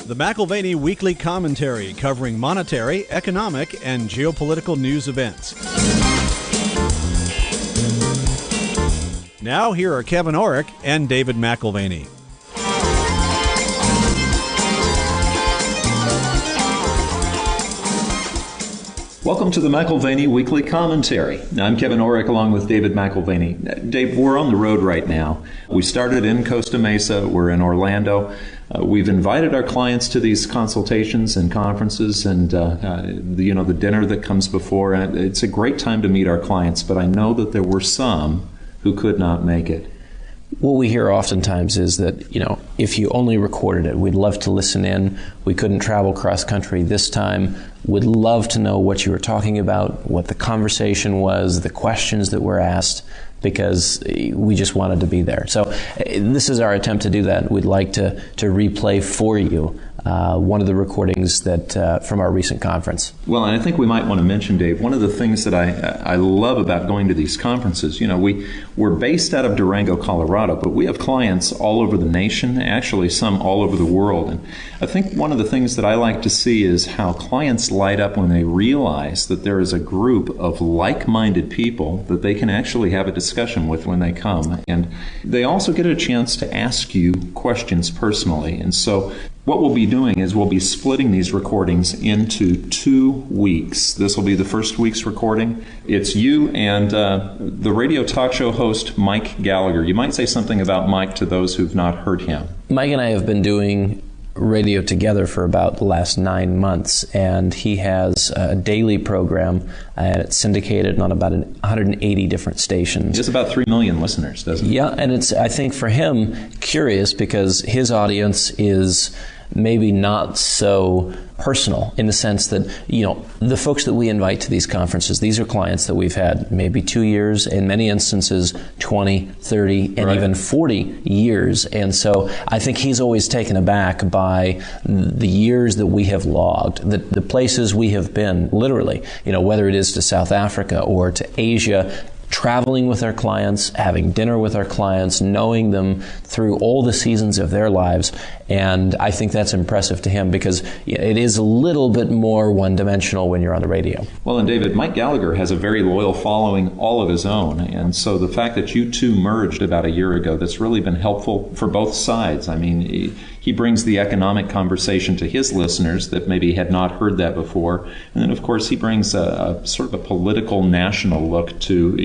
The McAlvany Weekly Commentary, covering monetary, economic, and geopolitical news events. Now, here are Kevin Orrick and David McAlvany. Welcome to the McAlvany Weekly Commentary. I'm Kevin Orrick along with David McAlvany. Dave, we're on the road right now. We started in Costa Mesa. We're in Orlando. We've invited our clients to these consultations and conferences and the dinner that comes before. And it's a great time to meet our clients, but I know that there were some who could not make it. What we hear oftentimes is that, if you only recorded it, we'd love to listen in. We couldn't travel cross country this time. We'd love to know what you were talking about, what the conversation was, the questions that were asked, because we just wanted to be there. So this is our attempt to do that. We'd like to replay for you one of the recordings that from our recent conference. Well, and I think we might want to mention, Dave, one of the things that I love about going to these conferences, we're based out of Durango, Colorado, but we have clients all over the nation, actually some all over the world. And I think one of the things that I like to see is how clients light up when they realize that there is a group of like-minded people that they can actually have a discussion with when they come. And they also get a chance to ask you questions personally. And so what we'll be doing is we'll be splitting these recordings into 2 weeks. This will be the first week's recording. It's you and the radio talk show host, Mike Gallagher. You might say something about Mike to those who've not heard him. Mike and I have been doing radio together for about the last 9 months, and he has a daily program, and it's syndicated on about 180 different stations. It's about 3 million listeners, doesn't it? Yeah, and it's, I think, for him, curious because his audience is maybe not so personal in the sense that, the folks that we invite to these conferences, these are clients that we've had maybe 2 years, in many instances 20, 30, and even 40 years. And so I think he's always taken aback by the years that we have logged, the places we have been, literally, whether it is to South Africa or to Asia, traveling with our clients, having dinner with our clients, knowing them through all the seasons of their lives. And I think that's impressive to him because it is a little bit more one-dimensional when you're on the radio. Well, and David, Mike Gallagher has a very loyal following all of his own. And so the fact that you two merged about a year ago, that's really been helpful for both sides. I mean, he brings the economic conversation to his listeners that maybe had not heard that before. And then, of course, he brings a sort of a political national look to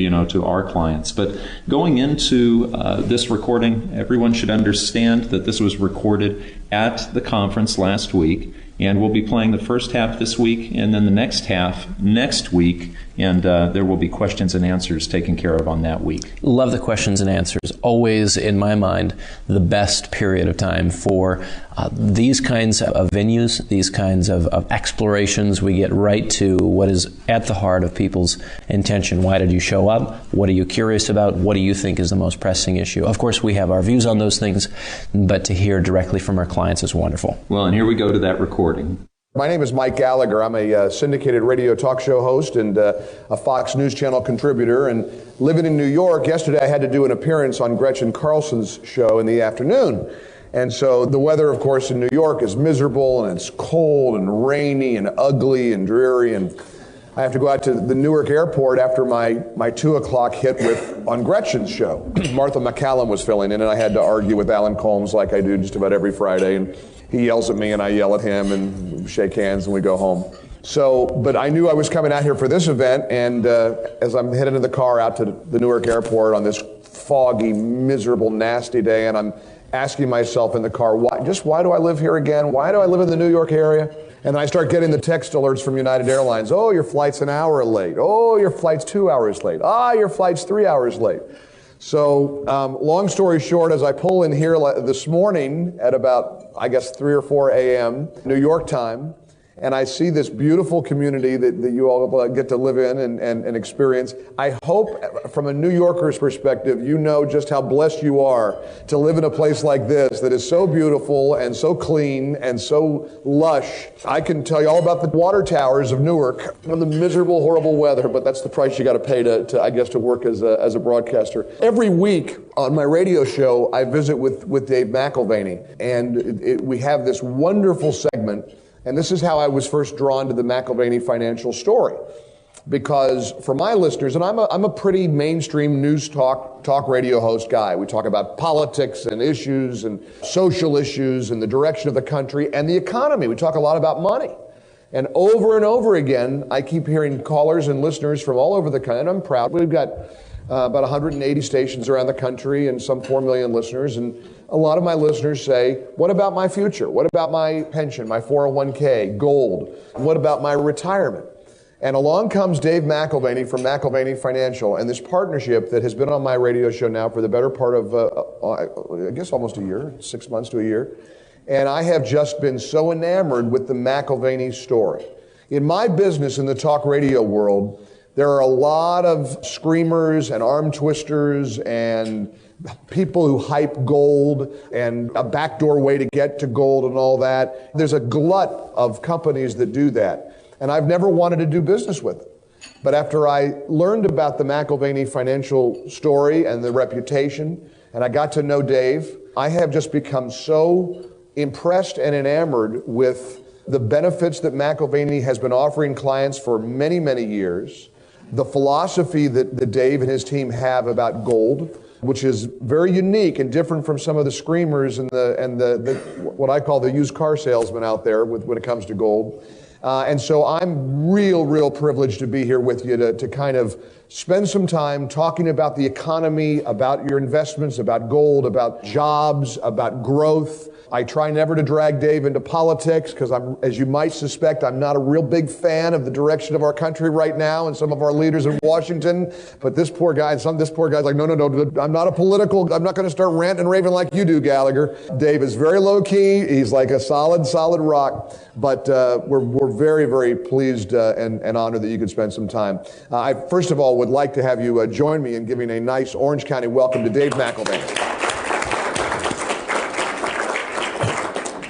our clients. But going into this recording, everyone should understand that this was recorded at the conference last week, and we'll be playing the first half this week and then the next half next week, and there will be questions and answers taken care of on that week. Love the questions and answers. Always, in my mind, the best period of time for these kinds of venues, these kinds of explorations. We get right to what is at the heart of people's intention. Why did you show up? What are you curious about? What do you think is the most pressing issue? Of course, we have our views on those things, but to hear directly from our clients is wonderful. Well, and here we go to that recording. My name is Mike Gallagher. I'm a syndicated radio talk show host and a Fox News Channel contributor. And living in New York, yesterday I had to do an appearance on Gretchen Carlson's show in the afternoon. And so the weather, of course, in New York is miserable, and it's cold and rainy and ugly and dreary. And I have to go out to the Newark airport after my 2 o'clock hit on Gretchen's show. Martha McCallum was filling in, and I had to argue with Alan Colmes like I do just about every Friday. And he yells at me, and I yell at him, and we shake hands, and we go home. So, but I knew I was coming out here for this event, and as I'm heading in the car out to the Newark airport on this foggy, miserable, nasty day, and I'm asking myself in the car, why do I live here again? Why do I live in the New York area? And then I start getting the text alerts from United Airlines. Oh, your flight's an hour late. Oh, your flight's 2 hours late. Your flight's 3 hours late. So, long story short, as I pull in here this morning at about, 3 or 4 a.m. New York time, and I see this beautiful community that you all get to live in and experience. I hope from a New Yorker's perspective, you know just how blessed you are to live in a place like this that is so beautiful and so clean and so lush. I can tell you all about the water towers of Newark and the miserable, horrible weather, but that's the price you got to pay to I guess, to work as a broadcaster. Every week on my radio show, I visit with Dave McAlvany, and we have this wonderful segment. And this is how I was first drawn to the McAlvany financial story. Because for my listeners, and I'm a pretty mainstream news talk radio host guy. We talk about politics and issues and social issues and the direction of the country and the economy. We talk a lot about money. And over again, I keep hearing callers and listeners from all over the country, and I'm proud. We've got about 180 stations around the country and some 4 million listeners. And a lot of my listeners say, what about my future? What about my pension, my 401k, gold? What about my retirement? And along comes Dave McAlvany from McAlvany Financial and this partnership that has been on my radio show now for the better part of, I guess, almost a year, 6 months to a year. And I have just been so enamored with the McAlvany story. In my business in the talk radio world, there are a lot of screamers and arm twisters and people who hype gold and a backdoor way to get to gold and all that. There's a glut of companies that do that. And I've never wanted to do business with them. But after I learned about the McAlvany financial story and the reputation, and I got to know Dave, I have just become so impressed and enamored with the benefits that McAlvany has been offering clients for many, many years, the philosophy that Dave and his team have about gold, which is very unique and different from some of the screamers and the what I call the used car salesmen out there when it comes to gold. And so I'm real privileged to be here with you to kind of spend some time talking about the economy, about your investments, about gold, about jobs, about growth. I try never to drag Dave into politics because as you might suspect, I'm not a real big fan of the direction of our country right now and some of our leaders in Washington. But this poor guy, this poor guy's like, no, I'm not I'm not going to start ranting and raving like you do, Gallagher. Dave is very low key. He's like a solid rock. But we're very pleased and honored that you could spend some time. I first of all would like to have you join me in giving a nice Orange County welcome to Dave McAlvany.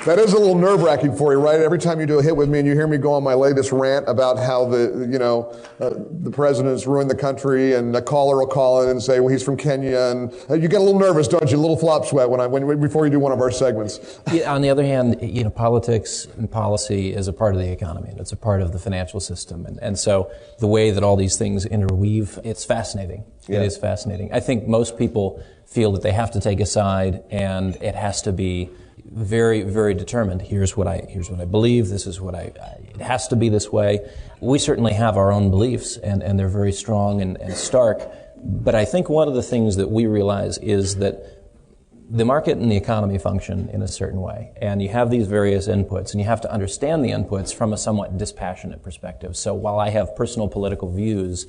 That is a little nerve-wracking for you, right? Every time you do a hit with me and you hear me go on my latest rant about how the president's ruined the country, and a caller will call in and say, well, he's from Kenya, and you get a little nervous, don't you? A little flop sweat before you do one of our segments. Yeah, on the other hand, politics and policy is a part of the economy, and it's a part of the financial system, and so the way that all these things interweave, it's fascinating. Yeah. It is fascinating. I think most people feel that they have to take a side, and it has to be very determined. Here's what I believe. This is what it has to be this way. We certainly have our own beliefs, and they're very strong and stark. But I think one of the things that we realize is that the market and the economy function in a certain way, and you have these various inputs, and you have to understand the inputs from a somewhat dispassionate perspective. So while I have personal political views,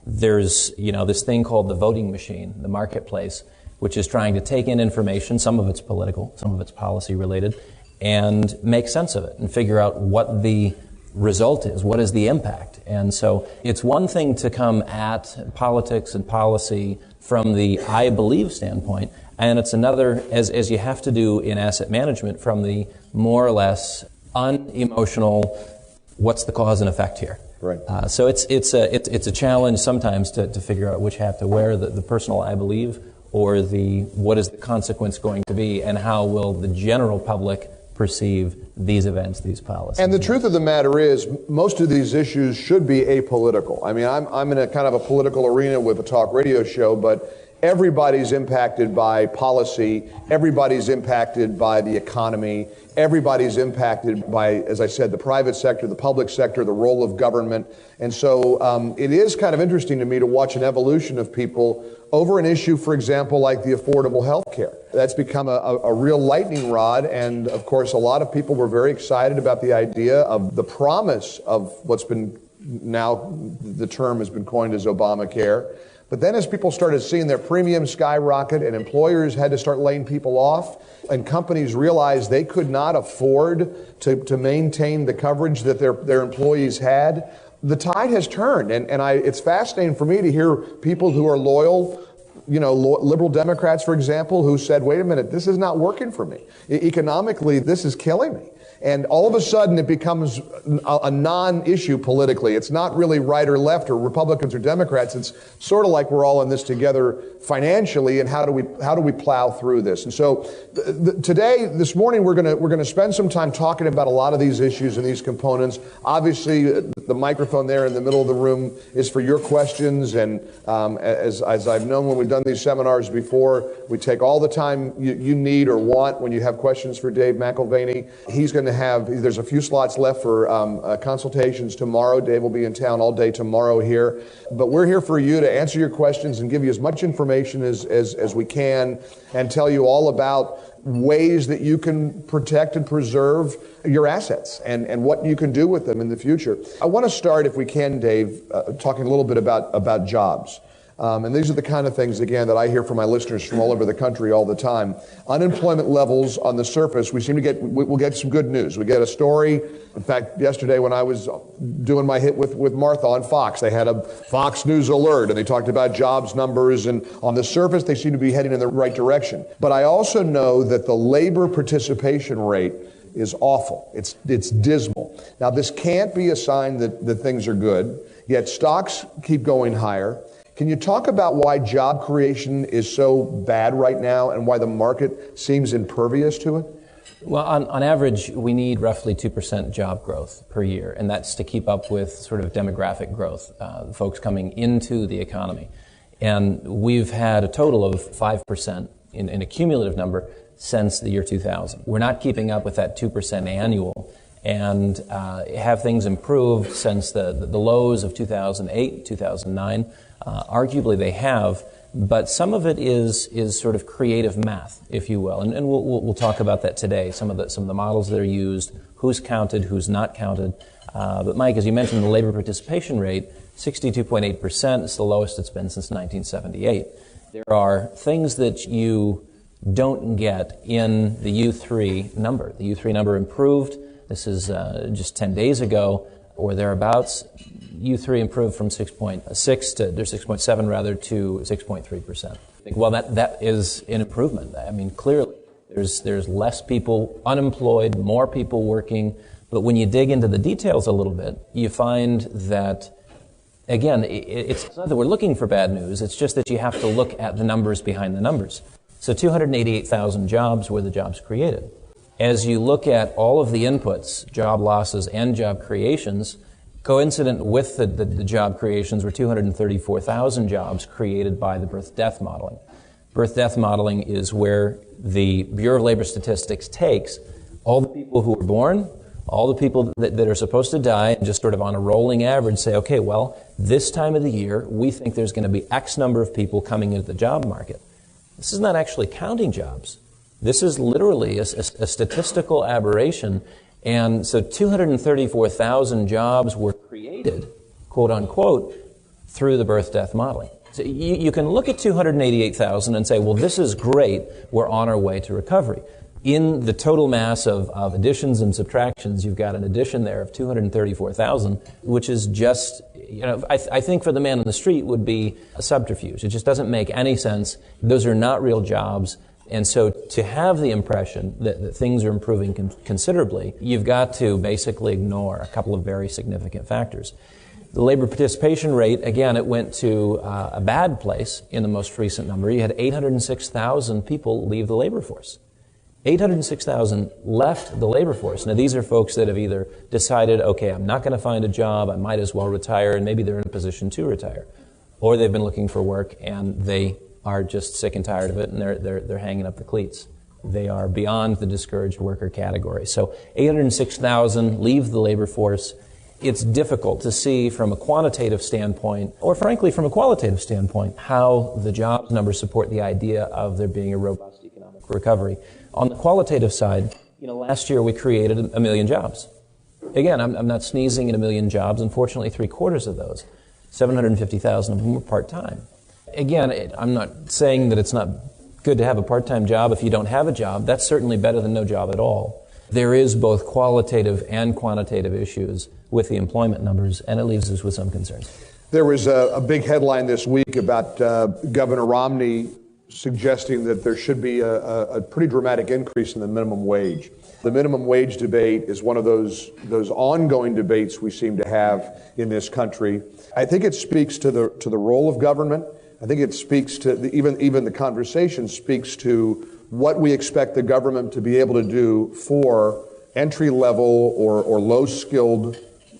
there's this thing called the voting machine, the marketplace, which is trying to take in information, some of it's political, some of it's policy related, and make sense of it and figure out what the result is, what is the impact. And so it's one thing to come at politics and policy from the I believe standpoint, and it's another, as you have to do in asset management, from the more or less unemotional, what's the cause and effect here? Right. So it's a challenge sometimes to figure out which hat to wear, the personal I believe, or what is the consequence going to be, and how will the general public perceive these events, these policies. And the truth of the matter is, most of these issues should be apolitical. I mean, I'm in a kind of a political arena with a talk radio show, but everybody's impacted by policy, everybody's impacted by the economy, everybody's impacted by, as I said, the private sector, the public sector, the role of government. And so it is kind of interesting to me to watch an evolution of people over an issue, for example, like the affordable health care. That's become a real lightning rod, and of course a lot of people were very excited about the idea of the promise of what's been, now the term has been coined as Obamacare. But then as people started seeing their premiums skyrocket and employers had to start laying people off and companies realized they could not afford to maintain the coverage that their employees had, the tide has turned. And it's fascinating for me to hear people who are loyal, liberal Democrats, for example, who said, wait a minute, this is not working for me. Economically, this is killing me. And all of a sudden it becomes a non-issue politically. It's not really right or left or Republicans or Democrats. It's sort of like we're all in this together financially, and how do we plow through this? And so this morning we're going to spend some time talking about a lot of these issues and these components. Obviously the microphone there in the middle of the room is for your questions, and as I've known when we've done these seminars before, we take all the time you need or want when you have questions for Dave McAlvany. There's a few slots left for consultations tomorrow. Dave will be in town all day tomorrow here. But we're here for you to answer your questions and give you as much information as we can, and tell you all about ways that you can protect and preserve your assets and what you can do with them in the future. I want to start, if we can, Dave, talking a little bit about jobs. And these are the kind of things, again, that I hear from my listeners from all over the country all the time. Unemployment levels on the surface, we'll get some good news. We get a story. In fact, yesterday when I was doing my hit with Martha on Fox, they had a Fox News alert, and they talked about jobs numbers, and on the surface, they seem to be heading in the right direction. But I also know that the labor participation rate is awful. It's dismal. Now, this can't be a sign that things are good, yet stocks keep going higher. Can you talk about why job creation is so bad right now and why the market seems impervious to it? Well, on average, we need roughly 2% job growth per year, and that's to keep up with sort of demographic growth, folks coming into the economy. And we've had a total of 5% in a cumulative number since the year 2000. We're not keeping up with that 2% annual, and have things improved since the lows of 2008, 2009? Arguably they have, but some of it is sort of creative math, if you will, and we'll talk about that today. Some of the models that are used, who's counted, who's not counted. But Mike, as you mentioned, the labor participation rate, 62.8%, is the lowest it's been since 1978. There are things that you don't get in the U3 number. The U3 number improved. This is just 10 days ago, or thereabouts. U3 improved from 6.7 rather to 6.3%. Well, that is an improvement. I mean, clearly, there's less people unemployed, more people working. But when you dig into the details a little bit, you find that, again, it's not that we're looking for bad news. It's just that you have to look at the numbers behind the numbers. So 288,000 jobs were the jobs created. As you look at all of the inputs, job losses and job creations, coincident with the job creations were 234,000 jobs created by the birth-death modeling. Birth-death modeling is where the Bureau of Labor Statistics takes all the people who were born, all the people that are supposed to die, and just sort of on a rolling average say, okay, well, this time of the year, we think there's going to be X number of people coming into the job market. This is not actually counting jobs. This is literally a statistical aberration. And so 234,000 jobs were created, quote unquote, through the birth-death modeling. So you can look at 288,000 and say, well, this is great. We're on our way to recovery. In the total mass of additions and subtractions, you've got an addition there of 234,000, which is just, I think for the man on the street would be a subterfuge. It just doesn't make any sense. Those are not real jobs. And so to have the impression that things are improving considerably, you've got to basically ignore a couple of very significant factors. The labor participation rate, again, it went to a bad place in the most recent number. You had 806,000 people leave the labor force. 806,000 left the labor force. Now, these are folks that have either decided, okay, I'm not going to find a job, I might as well retire, and maybe they're in a position to retire. Or they've been looking for work and they are just sick and tired of it, and they're hanging up the cleats. They are beyond the discouraged worker category. So 806,000 leave the labor force. It's difficult to see from a quantitative standpoint, or frankly from a qualitative standpoint, how the jobs numbers support the idea of there being a robust economic recovery. On the qualitative side, last year we created 1 million jobs. Again, I'm not sneezing at 1 million jobs. Unfortunately, 3/4 of those, 750,000 of them were part-time. again, I'm not saying that it's not good to have a part-time job if you don't have a job. That's certainly better than no job at all. There is both qualitative and quantitative issues with the employment numbers, and it leaves us with some concerns. There was a big headline this week about Governor Romney suggesting that there should be a pretty dramatic increase in the minimum wage. The minimum wage debate is one of those ongoing debates we seem to have in this country. I think it speaks to the role of government. I think it speaks to even the conversation speaks to what we expect the government to be able to do for entry-level or low-skilled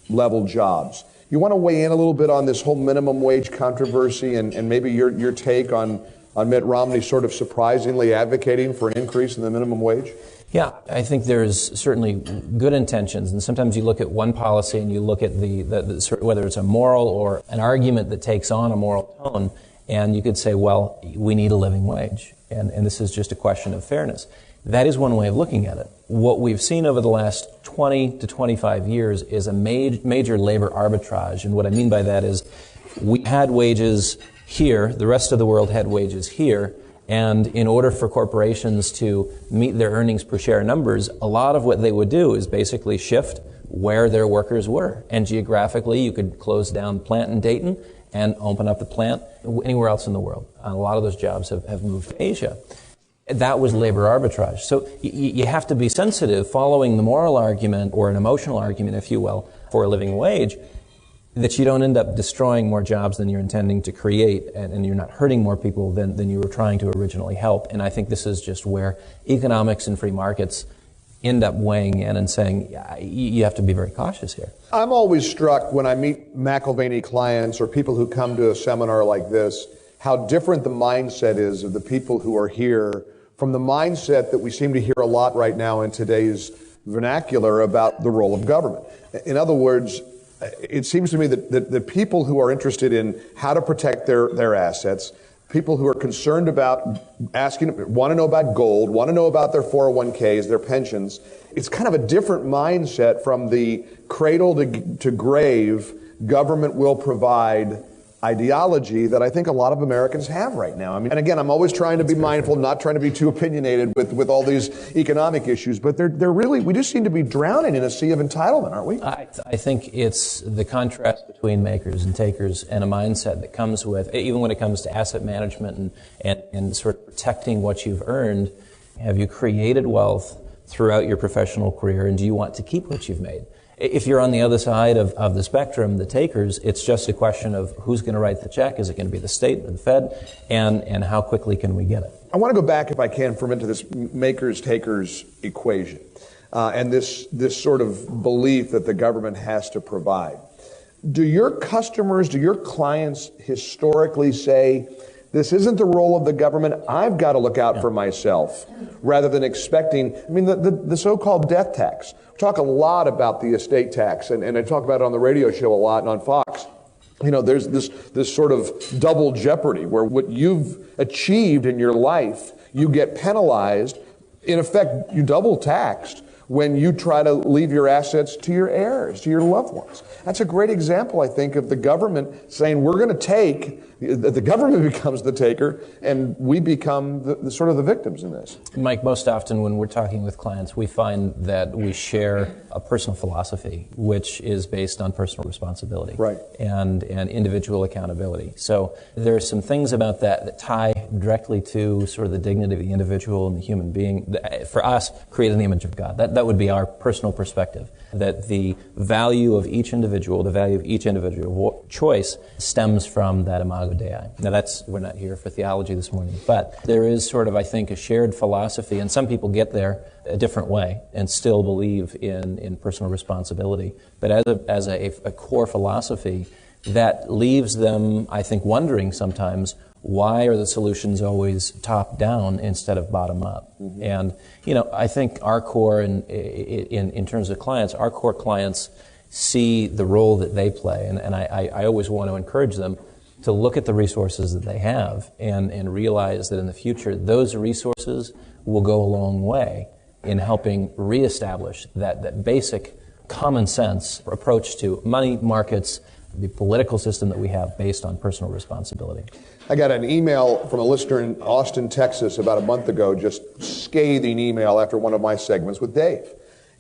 level jobs. You want to weigh in a little bit on this whole minimum wage controversy and maybe your take on Mitt Romney sort of surprisingly advocating for an increase in the minimum wage? Yeah, I think there's certainly good intentions, and sometimes you look at one policy and you look at the whether it's a moral or an argument that takes on a moral tone, and you could say, well, we need a living wage, and this is just a question of fairness. That is one way of looking at it. What we've seen over the last 20 to 25 years is a major labor arbitrage, and what I mean by that is we had wages here, the rest of the world had wages here, and in order for corporations to meet their earnings per share numbers, a lot of what they would do is basically shift where their workers were. And geographically, you could close down the plant in Dayton and open up the plant anywhere else in the world. And a lot of those jobs have moved to Asia. That was labor arbitrage. So you have to be sensitive, following the moral argument or an emotional argument, if you will, for a living wage, that you don't end up destroying more jobs than you're intending to create, and you're not hurting more people than you were trying to originally help. And I think this is just where economics and free markets end up weighing in and saying, you have to be very cautious here. I'm always struck when I meet McAlvany clients or people who come to a seminar like this, how different the mindset is of the people who are here from the mindset that we seem to hear a lot right now in today's vernacular about the role of government. In other words, it seems to me that the people who are interested in how to protect their assets, people who are concerned about want to know about gold, want to know about their 401ks, their pensions, it's kind of a different mindset from the cradle to grave, government will provide ideology that I think a lot of Americans have right now. I mean, and again, I'm always trying to be mindful, not trying to be too opinionated with all these economic issues, but they're really, we just seem to be drowning in a sea of entitlement, aren't we? I think it's the contrast between makers and takers and a mindset that comes with, even when it comes to asset management and sort of protecting what you've earned. Have you created wealth throughout your professional career, and do you want to keep what you've made? If you're on the other side of the spectrum, the takers, it's just a question of who's going to write the check. Is it going to be the state or the Fed? And how quickly can we get it? I want to go back, if I can, for a minute to this makers-takers equation and this sort of belief that the government has to provide. Do your customers, do your clients historically say, this isn't the role of the government, I've got to look out for myself, rather than expecting, I mean, the so-called death tax. We talk a lot about the estate tax, and I talk about it on the radio show a lot and on Fox. You know, there's this sort of double jeopardy where what you've achieved in your life, you get penalized. In effect, you double taxed when you try to leave your assets to your heirs, to your loved ones. That's a great example, I think, of the government saying, we're going to take, the government becomes the taker, and we become the sort of the victims in this. Mike, most often when we're talking with clients, we find that we share a personal philosophy, which is based on personal responsibility, right, and individual accountability. So there are some things about that tie directly to sort of the dignity of the individual and the human being. For us, create in the image of God. That would be our personal perspective, that the value of each individual, the value of each individual choice stems from that imago Dei. Now we're not here for theology this morning, but there is sort of, I think, a shared philosophy, and some people get there a different way and still believe in personal responsibility. But as a core philosophy, that leaves them, I think, wondering sometimes, why are the solutions always top down instead of bottom up? Mm-hmm. And, you know, I think our core, in terms of clients, our core clients see the role that they play. And I always want to encourage them to look at the resources that they have and realize that in the future, those resources will go a long way in helping reestablish that basic common sense approach to money, markets, the political system that we have based on personal responsibility. I got an email from a listener in Austin, Texas about a month ago, just scathing email after one of my segments with Dave.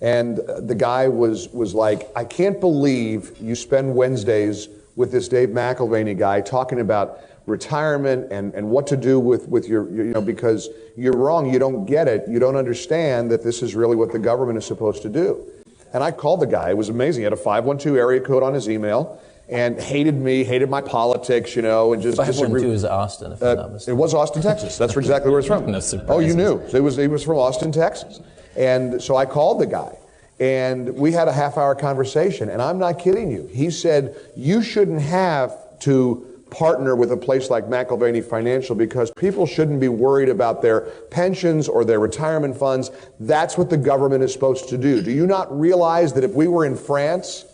And the guy was like, I can't believe you spend Wednesdays with this Dave McAlvany guy talking about retirement and what to do with your, because you're wrong, you don't get it, you don't understand that this is really what the government is supposed to do. And I called the guy, it was amazing, he had a 512 area code on his email, and hated me, hated my politics, and just 512 is Austin, if I'm not mistaken. It was Austin, Texas. That's exactly where it's from. Oh, you knew. He was from Austin, Texas. And so I called the guy, and we had a half-hour conversation, and I'm not kidding you. He said, you shouldn't have to partner with a place like McAlvany Financial because people shouldn't be worried about their pensions or their retirement funds. That's what the government is supposed to do. Do you not realize that if we were in France,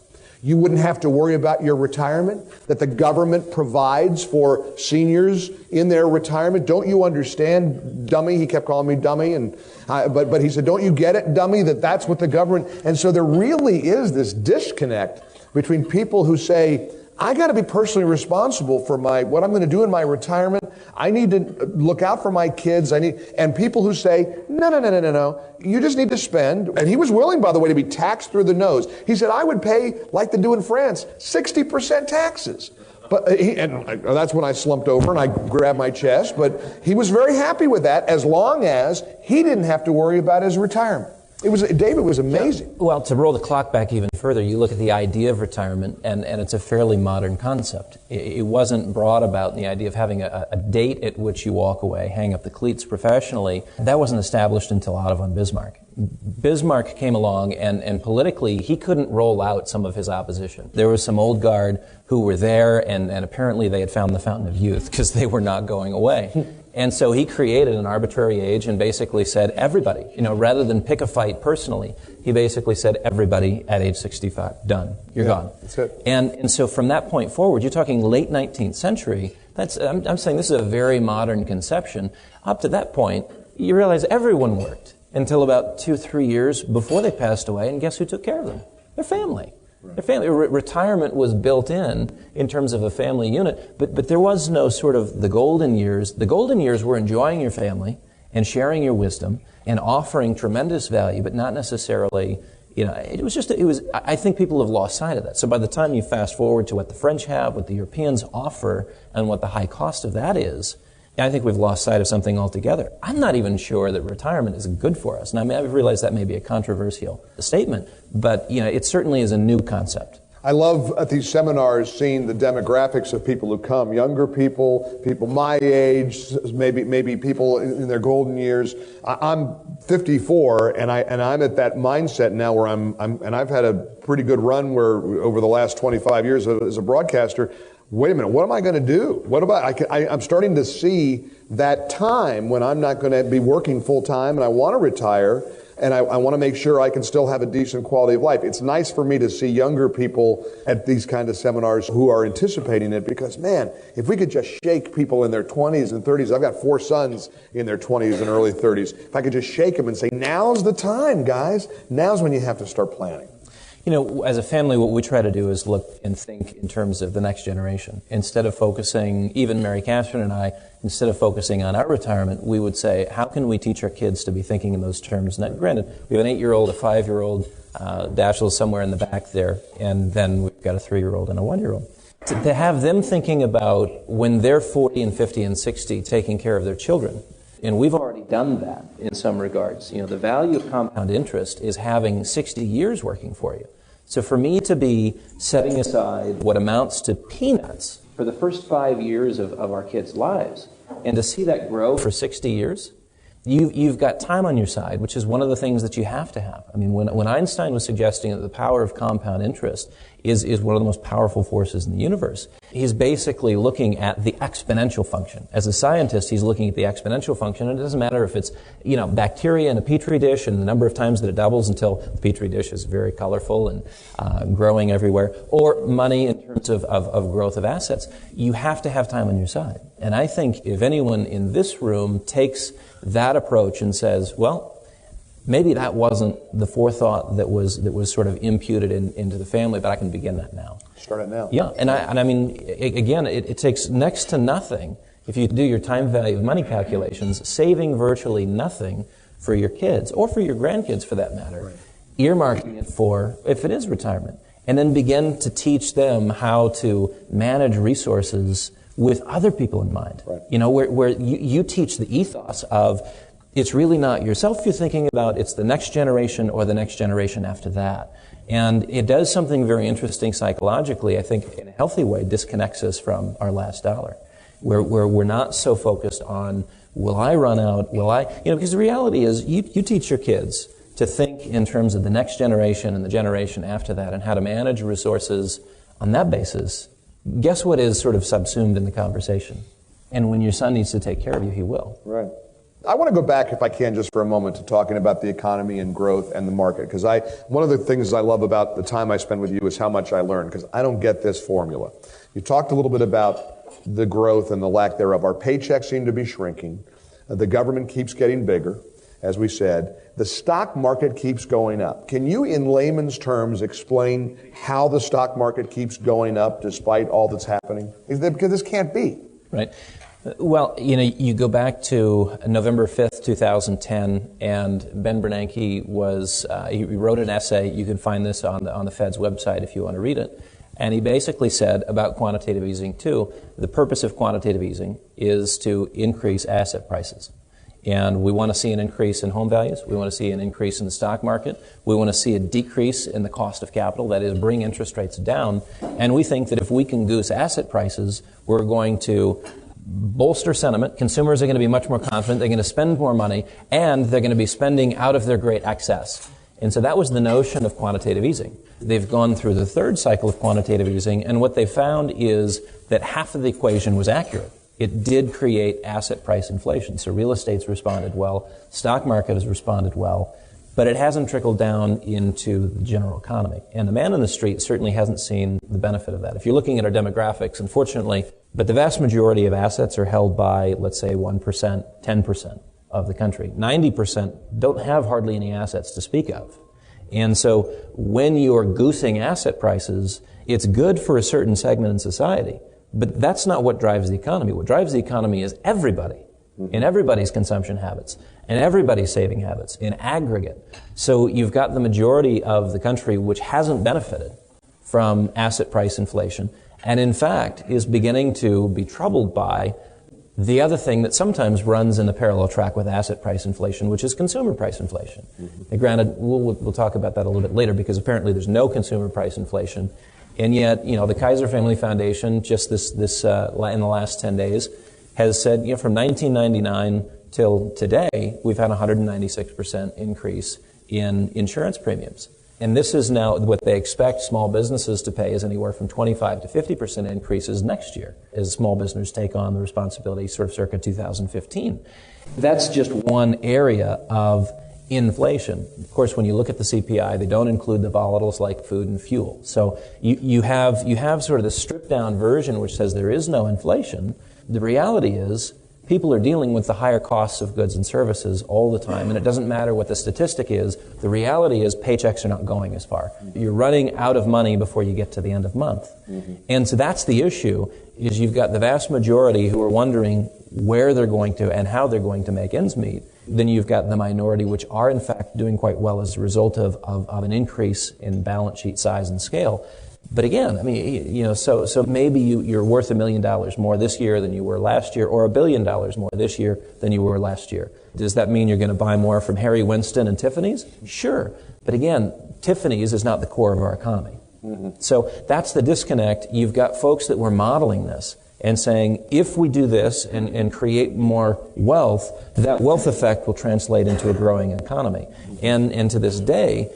you wouldn't have to worry about your retirement, that the government provides for seniors in their retirement? Don't you understand, dummy? He kept calling me dummy, but he said, don't you get it, dummy, that that's what the government... And so there really is this disconnect between people who say, I got to be personally responsible for what I'm going to do in my retirement. I need to look out for my kids. And people who say, no. You just need to spend. And he was willing, by the way, to be taxed through the nose. He said, I would pay, like they do in France, 60% taxes. But that's when I slumped over and I grabbed my chest. But he was very happy with that as long as he didn't have to worry about his retirement. David was amazing. Well, to roll the clock back even further, you look at the idea of retirement, and it's a fairly modern concept. It wasn't brought about in the idea of having a date at which you walk away, hang up the cleats professionally. That wasn't established until Otto von Bismarck. Bismarck came along, and politically, he couldn't roll out some of his opposition. There was some old guard who were there, and apparently they had found the fountain of youth because they were not going away. And so he created an arbitrary age and basically said, everybody, rather than pick a fight personally, he basically said, everybody at age 65, done, you're gone. That's it. And so from that point forward, you're talking late 19th century, I'm saying this is a very modern conception. Up to that point, you realize everyone worked until about 2-3 years before they passed away, and guess who took care of them? Their family. Their family. Retirement was built in terms of a family unit, but there was no sort of the golden years. The golden years were enjoying your family and sharing your wisdom and offering tremendous value, but not necessarily, I think people have lost sight of that. So by the time you fast forward to what the French have, what the Europeans offer, and what the high cost of that is, I think we've lost sight of something altogether. I'm not even sure that retirement is good for us. And I realize that may be a controversial statement, but it certainly is a new concept. I love at these seminars seeing the demographics of people who come, younger people my age, maybe people in their golden years. I'm 54, and I'm at that mindset now where and I've had a pretty good run where over the last 25 years as a broadcaster. Wait a minute, what am I going to do? I'm starting to see that time when I'm not going to be working full time and I want to retire and I want to make sure I can still have a decent quality of life. It's nice for me to see younger people at these kind of seminars who are anticipating it because, man, if we could just shake people in their 20s and 30s, I've got 4 sons in their 20s and early 30s. If I could just shake them and say, now's the time, guys. Now's when you have to start planning. As a family, what we try to do is look and think in terms of the next generation. Instead of focusing, even Mary Catherine and I, instead of focusing on our retirement, we would say, how can we teach our kids to be thinking in those terms? Now, granted, we have an 8-year-old, a 5-year-old, Dashiell's somewhere in the back there, and then we've got a 3-year-old and a 1-year-old. To have them thinking about when they're 40 and 50 and 60, taking care of their children. And we've already done that in some regards. The value of compound interest is having 60 years working for you. So for me to be setting aside what amounts to peanuts for the first 5 years of our kids' lives, and to see that grow for 60 years, you've got time on your side, which is one of the things that you have to have. I mean, when Einstein was suggesting that the power of compound interest is one of the most powerful forces in the universe, he's basically looking at the exponential function. As a scientist, he's looking at the exponential function, and it doesn't matter if it's, bacteria in a petri dish and the number of times that it doubles until the petri dish is very colorful and growing everywhere, or money in terms of growth of assets. You have to have time on your side. And I think if anyone in this room takes that approach and says, well, maybe that wasn't the forethought that was sort of imputed into the family, but I can begin that now. Start it now. Yeah, and I mean, again, it takes next to nothing If you do your time value of money calculations, saving virtually nothing for your kids, or for your grandkids for that matter, earmarking it for, if it is retirement, and then begin to teach them how to manage resources with other people in mind. Right. You know, where you teach the ethos of, it's really not yourself you're thinking about, it's the next generation or the next generation after that. And it does something very interesting psychologically, I think, in a healthy way, disconnects us from our last dollar. Where we're not so focused on, will I run out, will I, because the reality is you teach your kids to think in terms of the next generation and the generation after that and how to manage resources on that basis. Guess what is sort of subsumed in the conversation? And when your son needs to take care of you, he will. Right. I want to go back, if I can, just for a moment to talking about the economy and growth and the market, because one of the things I love about the time I spend with you is how much I learn, because I don't get this formula. You talked a little bit about the growth and the lack thereof. Our paychecks seem to be shrinking. The government keeps getting bigger, as we said. The stock market keeps going up. Can you, in layman's terms, explain how the stock market keeps going up despite all that's happening? Because this can't be. Right. Well, you go back to November 5th, 2010, and Ben Bernanke he wrote an essay. You can find this on the Fed's website if you want to read it. And he basically said about quantitative easing, too, the purpose of quantitative easing is to increase asset prices. And we want to see an increase in home values. We want to see an increase in the stock market. We want to see a decrease in the cost of capital, that is, bring interest rates down. And we think that if we can goose asset prices, we're going to bolster sentiment. Consumers are going to be much more confident. They're going to spend more money, and they're going to be spending out of their great excess. And so that was the notion of quantitative easing. They've gone through the third cycle of quantitative easing, and what they found is that half of the equation was accurate. It did create asset price inflation. So real estate's responded well, stock market has responded well, but it hasn't trickled down into the general economy. And the man on the street certainly hasn't seen the benefit of that. If you're looking at our demographics, unfortunately, but the vast majority of assets are held by, let's say, 1%, 10% of the country. 90% don't have hardly any assets to speak of. And so when you're goosing asset prices, it's good for a certain segment in society, but that's not what drives the economy. What drives the economy is everybody, and everybody's consumption habits, and everybody's saving habits in aggregate. So you've got the majority of the country which hasn't benefited from asset price inflation, and in fact is beginning to be troubled by the other thing that sometimes runs in a parallel track with asset price inflation, which is consumer price inflation. And granted, we'll talk about that a little bit later, because apparently there's no consumer price inflation. And yet, the Kaiser Family Foundation, just in the last 10 days, has said, from 1999 till today, we've had a 196% increase in insurance premiums. And this is now what they expect small businesses to pay is anywhere from 25 to 50% increases next year as small businesses take on the responsibility sort of circa 2015. That's just one area of inflation. Of course, when you look at the CPI, they don't include the volatiles like food and fuel. So you have sort of the stripped down version which says there is no inflation. The reality is people are dealing with the higher costs of goods and services all the time, and it doesn't matter what the statistic is. The reality is paychecks are not going as far. You're running out of money before you get to the end of month. And so that's the issue, is you've got the vast majority who are wondering where they're going to and how they're going to make ends meet. Then you've got the minority which are in fact doing quite well as a result of an increase in balance sheet size and scale. But again, so maybe you're worth $1 million more this year than you were last year, or $1 billion more this year than you were last year. Does that mean you're going to buy more from Harry Winston and Tiffany's? Sure. But again, Tiffany's is not the core of our economy. So that's the disconnect. You've got folks that were modeling this and saying, if we do this and create more wealth, that wealth effect will translate into a growing economy. And to this day,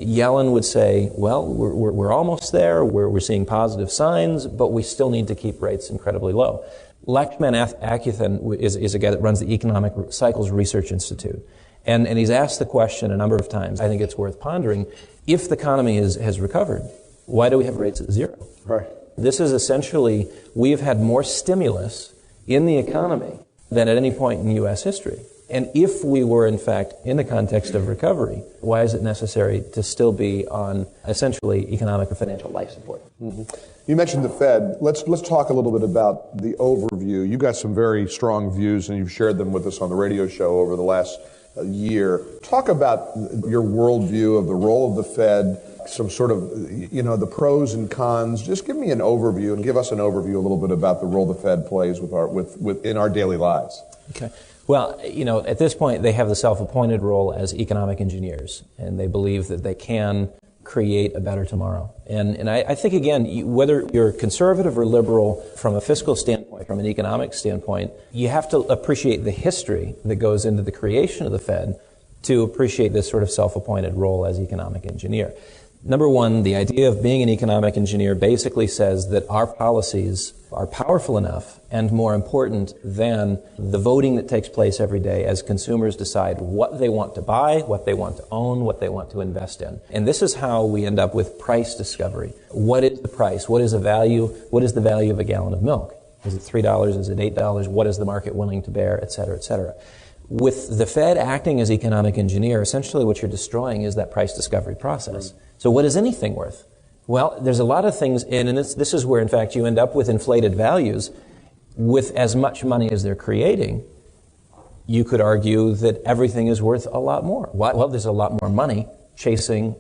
Yellen would say, well, we're almost there, we're seeing positive signs, but we still need to keep rates incredibly low. Lakshman Akuthan is a guy that runs the Economic Cycles Research Institute. And he's asked the question a number of times. I think it's worth pondering. If the economy has recovered, why do we have rates at zero? Right. This is essentially, we have had more stimulus in the economy than at any point in U.S. history. And if we were, in fact, in the context of recovery, why is it necessary to still be on essentially economic or financial life support? Mm-hmm. You mentioned the Fed. Let's talk a little bit about the overview. You got some very strong views, and you've shared them with us on the radio show over the last year. Talk about your worldview of the role of the Fed, some sort of, the pros and cons. Just give me an overview and give us an overview a little bit about the role the Fed plays in our daily lives. Okay. Well, at this point, they have the self-appointed role as economic engineers, and they believe that they can create a better tomorrow. And I think, again, whether you're conservative or liberal from a fiscal standpoint, from an economic standpoint, you have to appreciate the history that goes into the creation of the Fed to appreciate this sort of self-appointed role as economic engineer. Number one, the idea of being an economic engineer basically says that our policies are powerful enough and more important than the voting that takes place every day as consumers decide what they want to buy, what they want to own, what they want to invest in. And this is how we end up with price discovery. What is the price? What is the value? What is the value of a gallon of milk? Is it $3? Is it $8? What is the market willing to bear, et cetera, et cetera? With the Fed acting as economic engineer, essentially what you're destroying is that price discovery process. So what is anything worth? Well, there's a lot of things, and this is where, in fact, you end up with inflated values. With as much money as they're creating, you could argue that everything is worth a lot more. Well, there's a lot more money chasing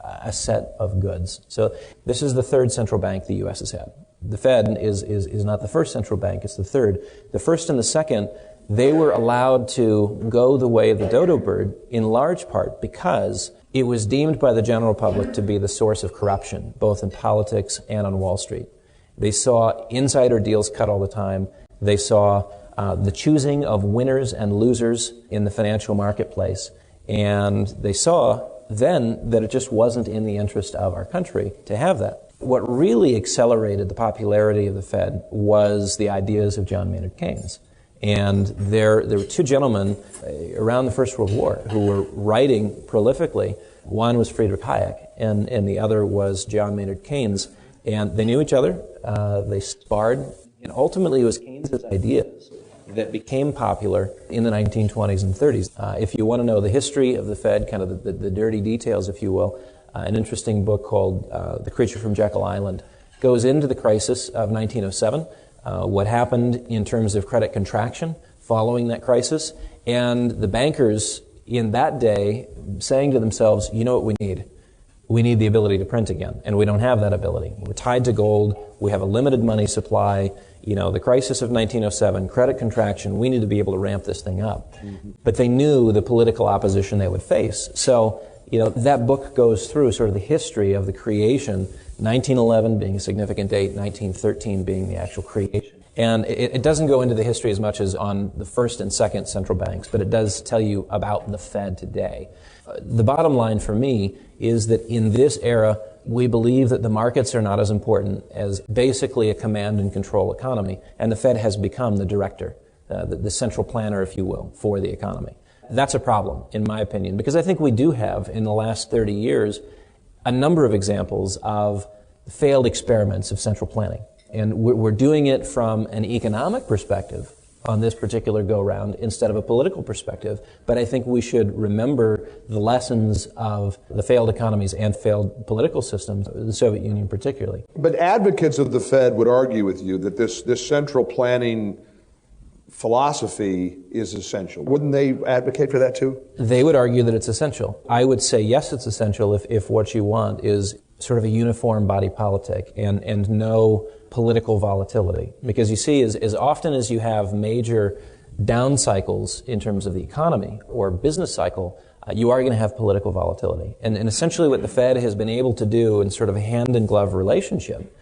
a set of goods. So this is the third central bank the U.S. has had. The Fed is not the first central bank, it's the third. The first and the second, they were allowed to go the way of the dodo bird in large part because it was deemed by the general public to be the source of corruption, both in politics and on Wall Street. They saw insider deals cut all the time. They saw the choosing of winners and losers in the financial marketplace. And they saw then that it just wasn't in the interest of our country to have that. What really accelerated the popularity of the Fed was the ideas of John Maynard Keynes. And there were two gentlemen around the First World War who were writing prolifically. One was Friedrich Hayek, and the other was John Maynard Keynes. And they knew each other, they sparred, and ultimately it was Keynes' ideas that became popular in the 1920s and 30s. If you want to know the history of the Fed, kind of the dirty details, if you will, an interesting book called The Creature from Jekyll Island goes into the crisis of 1907, what happened in terms of credit contraction following that crisis, and the bankers in that day saying to themselves, you know what we need? We need the ability to print again, and we don't have that ability. We're tied to gold. We have a limited money supply. The crisis of 1907, credit contraction, we need to be able to ramp this thing up. Mm-hmm. But they knew the political opposition they would face. So, that book goes through sort of the history of the creation, 1911 being a significant date, 1913 being the actual creation. And it doesn't go into the history as much as on the first and second central banks, but it does tell you about the Fed today. The bottom line for me is that in this era, we believe that the markets are not as important as basically a command and control economy, and the Fed has become the director, the central planner, if you will, for the economy. That's a problem, in my opinion, because I think we do have, in the last 30 years, a number of examples of failed experiments of central planning. And we're doing it from an economic perspective on this particular go-round instead of a political perspective. But I think we should remember the lessons of the failed economies and failed political systems, the Soviet Union particularly. But advocates of the Fed would argue with you that this central planning philosophy is essential. Wouldn't they advocate for that too? They would argue that it's essential. I would say yes, it's essential if what you want is sort of a uniform body politic and no political volatility. Because you see, as often as you have major down cycles in terms of the economy or business cycle, you are going to have political volatility. And essentially what the Fed has been able to do in sort of a hand-in-glove relationship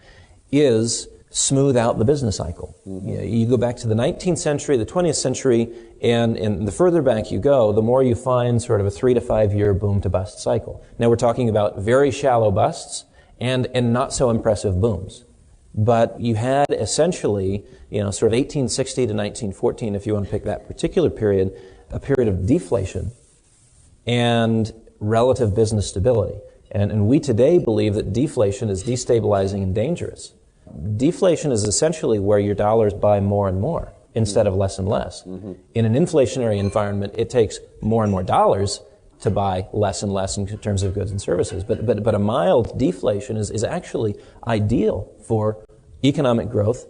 is smooth out the business cycle. Mm-hmm. You go back to the 19th century, the 20th century, and the further back you go, the more you find sort of a 3 to 5 year boom to bust cycle. Now we're talking about very shallow busts and not so impressive booms. But you had essentially, sort of 1860 to 1914, if you want to pick that particular period, a period of deflation and relative business stability. And we today believe that deflation is destabilizing and dangerous. Deflation is essentially where your dollars buy more and more. instead of less and less. In an inflationary environment, it takes more and more dollars to buy less and less in terms of goods and services. But a mild deflation is actually ideal for economic growth.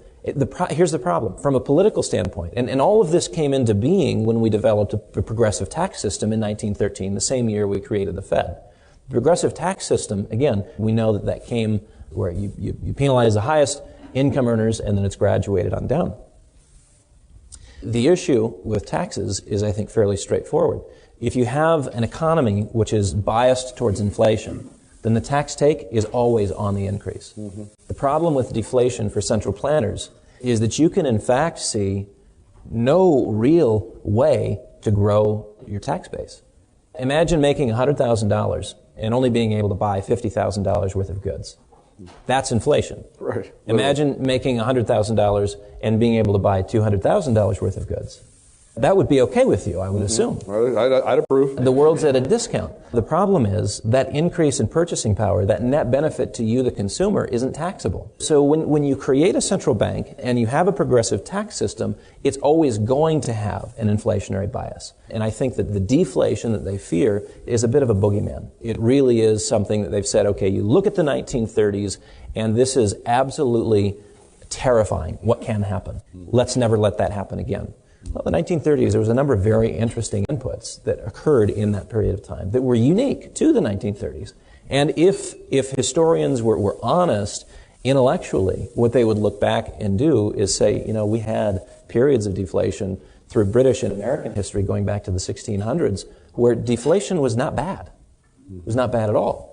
Here's the problem. From a political standpoint, and all of this came into being when we developed a progressive tax system in 1913, the same year we created the Fed. The progressive tax system, again, we know that came where you penalize the highest income earners and then it's graduated on down. The issue with taxes is, I think, fairly straightforward. If you have an economy which is biased towards inflation, then the tax take is always on the increase. The problem with deflation for central planners is that you can in fact see no real way to grow your tax base. Imagine making $100,000 and only being able to buy $50,000 worth of goods. That's inflation. Right. Imagine making $100,000 and being able to buy $200,000 worth of goods. That would be okay with you, I would assume. I'd approve. The world's at a discount. The problem is that increase in purchasing power, that net benefit to you, the consumer, isn't taxable. So when you create a central bank and you have a progressive tax system, it's always going to have an inflationary bias. And I think that the deflation that they fear is a bit of a boogeyman. It really is something that they've said, okay, you look at the 1930s, and this is absolutely terrifying. What can happen? Let's never let that happen again. Well, the 1930s, there was a number of very interesting inputs that occurred in that period of time that were unique to the 1930s. And if historians were honest intellectually, what they would look back and do is say, we had periods of deflation through British and American history going back to the 1600s where deflation was not bad. It was not bad at all.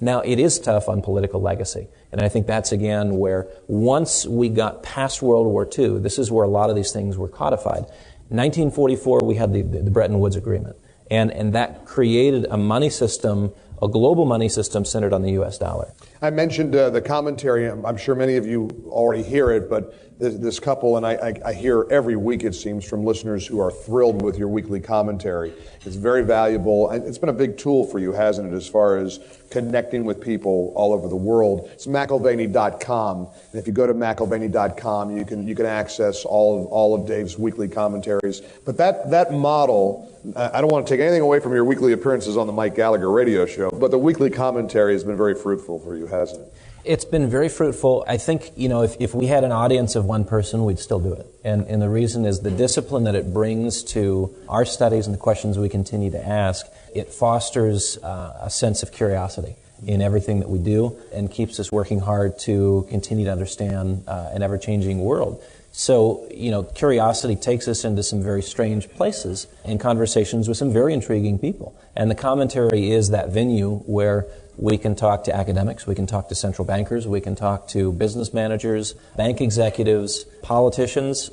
Now, it is tough on political legacy. And I think that's, again, where once we got past World War II, this is where a lot of these things were codified. In 1944, we had the Bretton Woods Agreement. And that created a money system, a global money system centered on the U.S. dollar. I mentioned the commentary. I'm sure many of you already hear it, but this couple, and I hear every week, it seems, from listeners who are thrilled with your weekly commentary. It's very valuable. It's been a big tool for you, hasn't it, as far as connecting with people all over the world. It's McAlvany.com. And if you go to McAlvany.com, you can access all of Dave's weekly commentaries. But that model, I don't want to take anything away from your weekly appearances on the Mike Gallagher radio show, but the weekly commentary has been very fruitful for you, hasn't it? It's been very fruitful. I think, if we had an audience of one person, we'd still do it. And the reason is the discipline that it brings to our studies and the questions we continue to ask. It fosters a sense of curiosity in everything that we do and keeps us working hard to continue to understand an ever-changing world. So, curiosity takes us into some very strange places and conversations with some very intriguing people. And the commentary is that venue where we can talk to academics, we can talk to central bankers, we can talk to business managers, bank executives, politicians,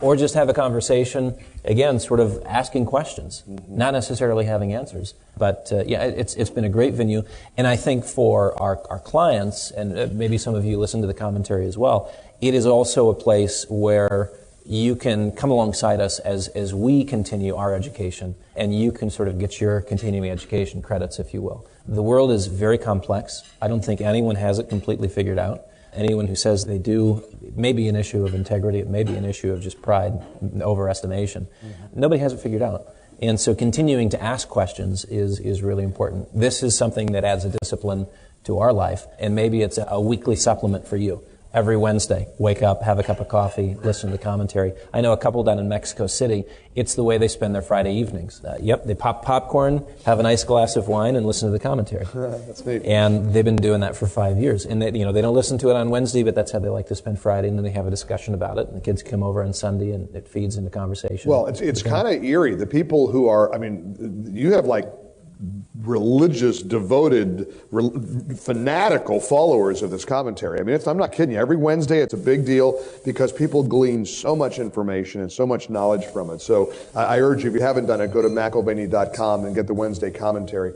or just have a conversation, again, sort of asking questions, not necessarily having answers. But it's been a great venue. And I think for our clients, and maybe some of you listen to the commentary as well, it is also a place where you can come alongside us as we continue our education, and you can sort of get your continuing education credits, if you will. The world is very complex. I don't think anyone has it completely figured out. Anyone who says they do, it may be an issue of integrity, it may be an issue of just pride, overestimation. Nobody has it figured out. And so continuing to ask questions is really important. This is something that adds a discipline to our life, and maybe it's a weekly supplement for you. Every Wednesday, wake up, have a cup of coffee, listen to the commentary. I know a couple down in Mexico City, it's the way they spend their Friday evenings. They pop popcorn, have a nice glass of wine, and listen to the commentary. That's neat. And they've been doing that for 5 years. And they don't listen to it on Wednesday, but that's how they like to spend Friday, and then they have a discussion about it. And the kids come over on Sunday, and it feeds into conversation. Well, it's kind of eerie. The people who are, you have like religious, devoted, fanatical followers of this commentary. I'm not kidding you. Every Wednesday it's a big deal because people glean so much information and so much knowledge from it. So I urge you, if you haven't done it, go to McAlvany.com and get the Wednesday commentary.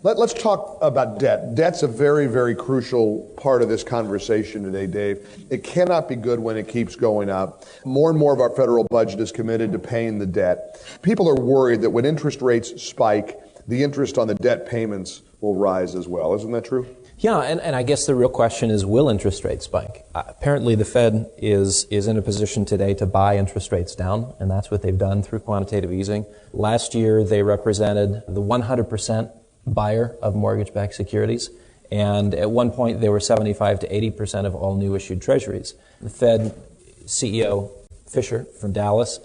Let's talk about debt. Debt's a very, very crucial part of this conversation today, Dave. It cannot be good when it keeps going up. More and more of our federal budget is committed to paying the debt. People are worried that when interest rates spike, the interest on the debt payments will rise as well. Isn't that true? Yeah, and I guess the real question is, will interest rates spike? Apparently the Fed is in a position today to buy interest rates down, and that's what they've done through quantitative easing. Last year they represented the 100% buyer of mortgage-backed securities, and at one point they were 75 to 80% of all new issued treasuries. The Fed CEO Fisher from Dallas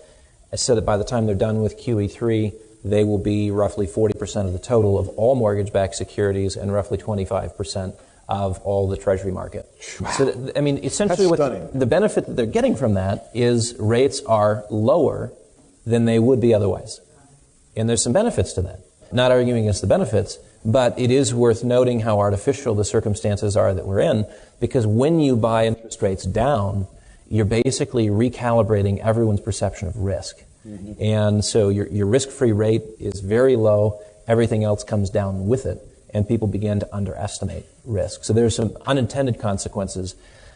said that by the time they're done with QE3, they will be roughly 40% of the total of all mortgage-backed securities and roughly 25% of all the treasury market. Wow. So, I mean, essentially the benefit that they're getting from that is rates are lower than they would be otherwise. And there's some benefits to that. Not arguing against the benefits, but it is worth noting how artificial the circumstances are that we're in, because when you buy interest rates down, you're basically recalibrating everyone's perception of risk. Mm-hmm. And so your risk-free rate is very low, everything else comes down with it, and people begin to underestimate risk. So there's some unintended consequences.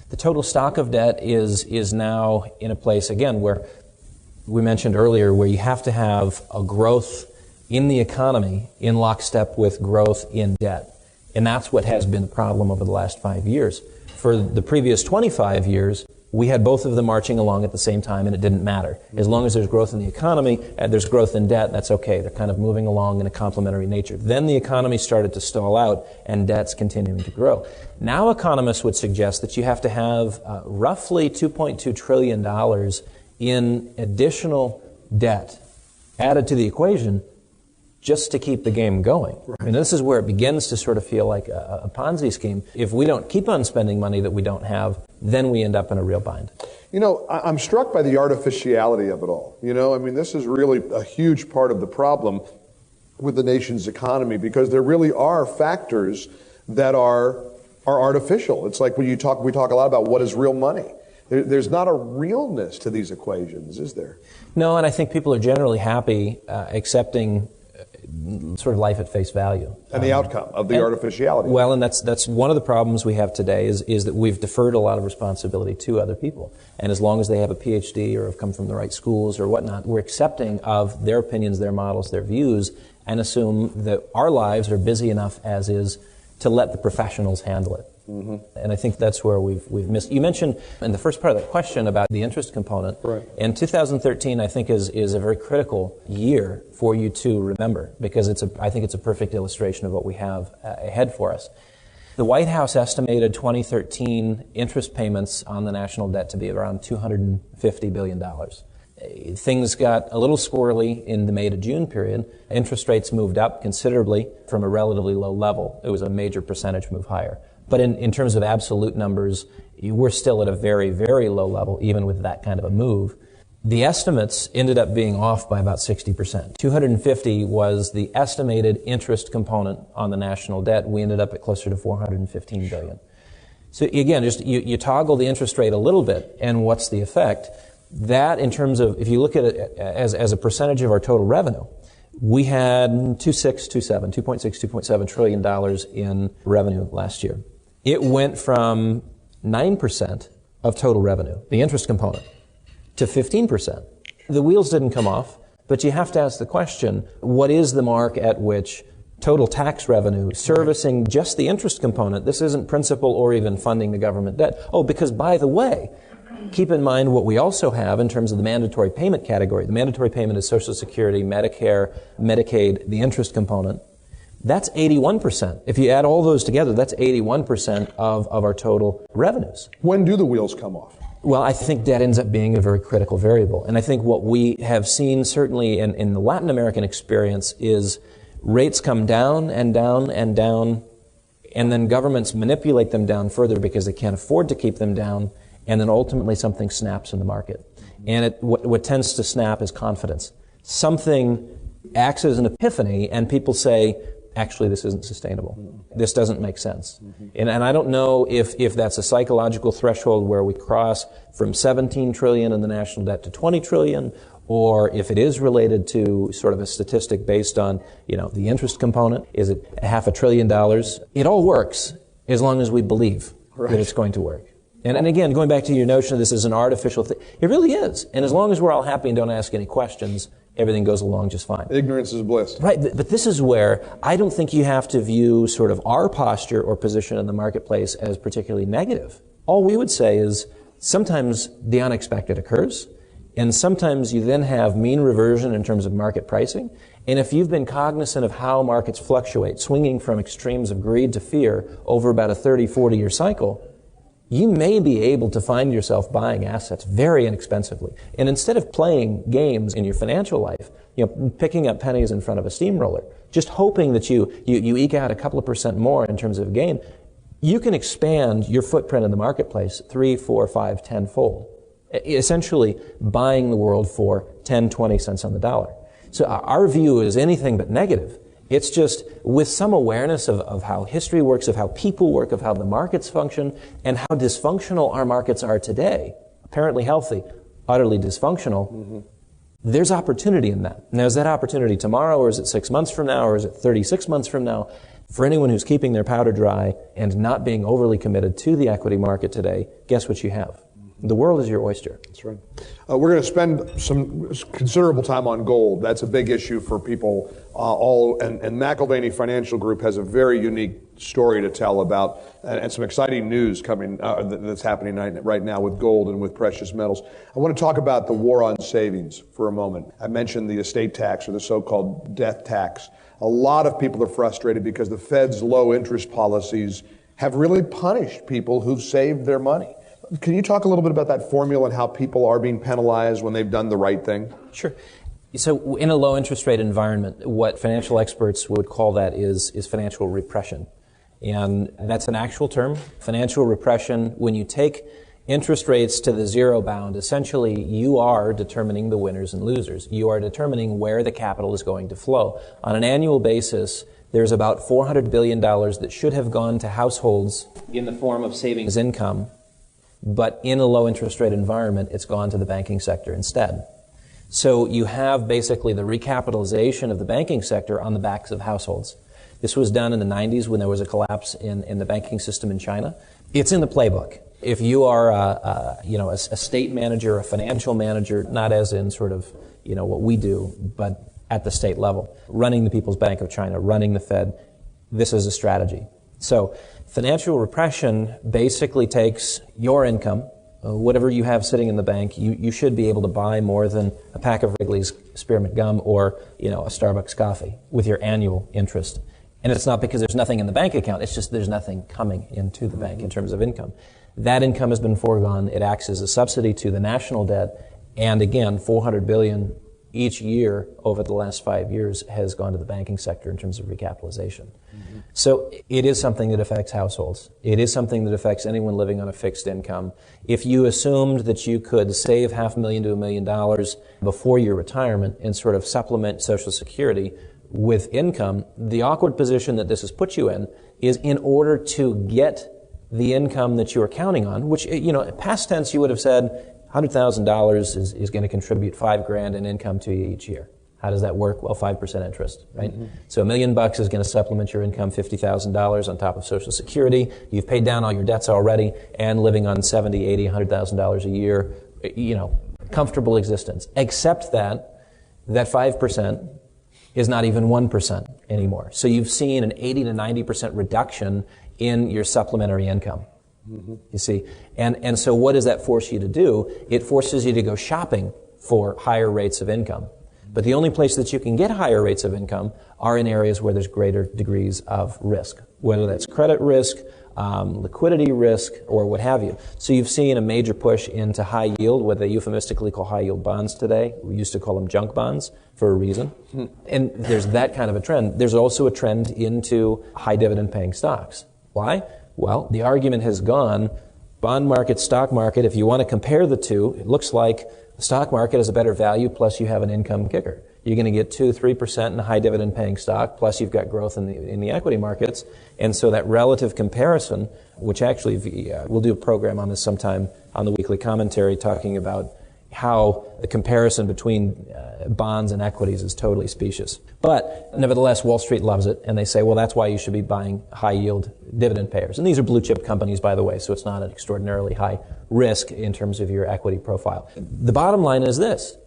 The total stock of debt is now in a place, again, where we mentioned earlier, where you have to have a growth in the economy in lockstep with growth in debt. And that's what has been the problem over the last 5 years. For the previous 25 years, we had both of them marching along at the same time, and it didn't matter. As long as there's growth in the economy and there's growth in debt, that's okay. They're kind of moving along in a complementary nature. Then the economy started to stall out, and debt's continuing to grow. Now economists would suggest that you have to have roughly $2.2 trillion in additional debt added to the equation just to keep the game going. Right. I mean, this is where it begins to sort of feel like a Ponzi scheme. If we don't keep on spending money that we don't have, then we end up in a real bind. You know, I'm struck by the artificiality of it all. You know, I mean, this is really a huge part of the problem with the nation's economy, because there really are factors that are artificial. It's like when we talk a lot about what is real money. There's not a realness to these equations, is there? No, and I think people are generally happy accepting sort of life at face value. And the outcome of the artificiality. Well, and that's one of the problems we have today is that we've deferred a lot of responsibility to other people. And as long as they have a PhD or have come from the right schools or whatnot, we're accepting of their opinions, their models, their views, and assume that our lives are busy enough as is to let the professionals handle it. Mm-hmm. And I think that's where we've missed. You mentioned in the first part of that question about the interest component. Right. And 2013, I think, is a very critical year for you to remember, because I think it's a perfect illustration of what we have ahead for us. The White House estimated 2013 interest payments on the national debt to be around $250 billion. Things got a little squirrely in the May to June period. Interest rates moved up considerably from a relatively low level. It was a major percentage move higher. But in terms of absolute numbers, we're still at a very, very low level, even with that kind of a move. The estimates ended up being off by about 60%. 250 was the estimated interest component on the national debt. We ended up at closer to 415 billion. So again, just you toggle the interest rate a little bit, and what's the effect? That, in terms of, if you look at it as a percentage of our total revenue, we had $2.7 trillion in revenue last year. It went from 9% of total revenue, the interest component, to 15%. The wheels didn't come off, but you have to ask the question, what is the mark at which total tax revenue servicing just the interest component, this isn't principal or even funding the government debt. Oh, because by the way, keep in mind what we also have in terms of the mandatory payment category. The mandatory payment is Social Security, Medicare, Medicaid, the interest component. That's 81%. If you add all those together, that's 81% of our total revenues. When do the wheels come off? Well, I think debt ends up being a very critical variable. And I think what we have seen certainly in the Latin American experience is rates come down and down and down, and then governments manipulate them down further because they can't afford to keep them down, and then ultimately something snaps in the market. And what tends to snap is confidence. Something acts as an epiphany, and people say, actually, this isn't sustainable. This doesn't make sense. And I don't know if that's a psychological threshold where we cross from 17 trillion in the national debt to 20 trillion, or if it is related to sort of a statistic based on, the interest component. Is it $500 billion? It all works as long as we believe that it's going to work. And again, going back to your notion of this as an artificial thing, it really is. And as long as we're all happy and don't ask any questions, everything goes along just fine. Ignorance is bliss. Right, but this is where I don't think you have to view sort of our posture or position in the marketplace as particularly negative. All we would say is sometimes the unexpected occurs, and sometimes you then have mean reversion in terms of market pricing. And if you've been cognizant of how markets fluctuate, swinging from extremes of greed to fear over about a 30, 40-year cycle, you may be able to find yourself buying assets very inexpensively. And instead of playing games in your financial life, picking up pennies in front of a steamroller, just hoping that you eke out a couple of percent more in terms of gain, you can expand your footprint in the marketplace 3, 4, 5, 10-fold. Essentially buying the world for 10, 20 cents on the dollar. So our view is anything but negative. It's just with some awareness of how history works, of how people work, of how the markets function, and how dysfunctional our markets are today. Apparently healthy, utterly dysfunctional. There's opportunity in that. Now, is that opportunity tomorrow, or is it 6 months from now, or is it 36 months from now? For anyone who's keeping their powder dry and not being overly committed to the equity market today, guess what you have? The world is your oyster. That's right. We're going to spend some considerable time on gold. That's a big issue for people and McAlvany Financial Group has a very unique story to tell about and some exciting news coming that's happening right now with gold and with precious metals. I want to talk about the war on savings for a moment. I mentioned the estate tax or the so-called death tax. A lot of people are frustrated because the Fed's low interest policies have really punished people who've saved their money. Can you talk a little bit about that formula and how people are being penalized when they've done the right thing? Sure. So in a low interest rate environment, what financial experts would call that is financial repression. And that's an actual term. Financial repression, when you take interest rates to the zero bound, essentially you are determining the winners and losers. You are determining where the capital is going to flow. On an annual basis, there's about $400 billion that should have gone to households in the form of savings income. But in a low interest rate environment, it's gone to the banking sector instead. So you have basically the recapitalization of the banking sector on the backs of households. This was done in the 90s when there was a collapse in the banking system in China. It's in the playbook. If you are a state manager, a financial manager, not as in sort of what we do, but at the state level, running the People's Bank of China, running the Fed, this is a strategy. So financial repression basically takes your income, whatever you have sitting in the bank. You should be able to buy more than a pack of Wrigley's spearmint gum or a Starbucks coffee with your annual interest. And it's not because there's nothing in the bank account, it's just there's nothing coming into the bank in terms of income. That income has been foregone. It acts as a subsidy to the national debt. And again, $400 billion each year over the last 5 years has gone to the banking sector in terms of recapitalization. Mm-hmm. So it is something that affects households. It is something that affects anyone living on a fixed income. If you assumed that you could save $500,000 to $1 million before your retirement and sort of supplement Social Security with income, the awkward position that this has put you in is in order to get the income that you are counting on, which, past tense you would have said, $100,000 is going to contribute $5,000 in income to you each year. How does that work? Well, 5% interest, right? Mm-hmm. So $1 million is going to supplement your income, $50,000 on top of Social Security. You've paid down all your debts already, and living on $70,000, $80,000, $100,000 a year, comfortable existence. Except that 5% is not even 1% anymore. So you've seen an 80 to 90% reduction in your supplementary income. Mm-hmm. You see, and so what does that force you to do? It forces you to go shopping for higher rates of income. But the only place that you can get higher rates of income are in areas where there's greater degrees of risk, whether that's credit risk, liquidity risk, or what have you. So you've seen a major push into high yield, what they euphemistically call high yield bonds today. We used to call them junk bonds for a reason. Mm-hmm. And there's that kind of a trend. There's also a trend into high dividend paying stocks. Why? Well, the argument has gone, bond market, stock market, if you want to compare the two, it looks like the stock market has a better value, plus you have an income kicker. You're going to get 2-3% in a high dividend paying stock, plus you've got growth in the equity markets. And so that relative comparison, which actually we'll do a program on this sometime on the weekly commentary talking about how the comparison between bonds and equities is totally specious. But nevertheless, Wall Street loves it, and they say, well, that's why you should be buying high-yield dividend payers. And these are blue-chip companies, by the way, so it's not an extraordinarily high risk in terms of your equity profile. The bottom line is this.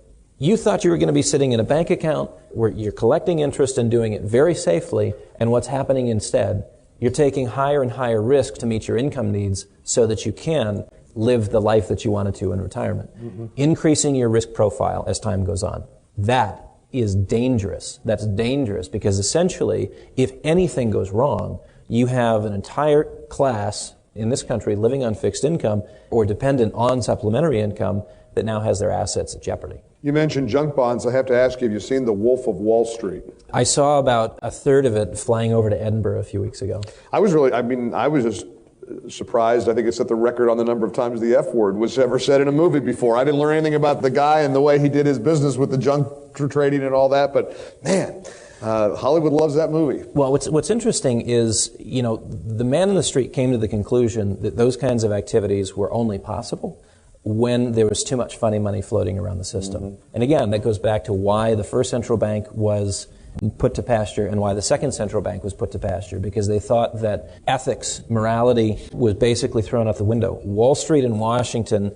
You thought you were going to be sitting in a bank account where you're collecting interest and doing it very safely, and what's happening instead? You're taking higher and higher risk to meet your income needs so that you can live the life that you wanted to in retirement. Increasing your risk profile as time goes on. That is dangerous. That's dangerous because essentially, if anything goes wrong, you have an entire class in this country living on fixed income or dependent on supplementary income that now has their assets at jeopardy. You mentioned junk bonds. I have to ask you, have you seen The Wolf of Wall Street? I saw about a third of it flying over to Edinburgh a few weeks ago. I was just surprised. I think it set the record on the number of times the F word was ever said in a movie before. I didn't learn anything about the guy and the way he did his business with the junk trading and all that, but man, Hollywood loves that movie. Well, what's interesting is, the man in the street came to the conclusion that those kinds of activities were only possible when there was too much funny money floating around the system. And again, that goes back to why the first central bank was put to pasture and why the second central bank was put to pasture, because they thought that ethics, morality was basically thrown out the window. Wall Street and Washington,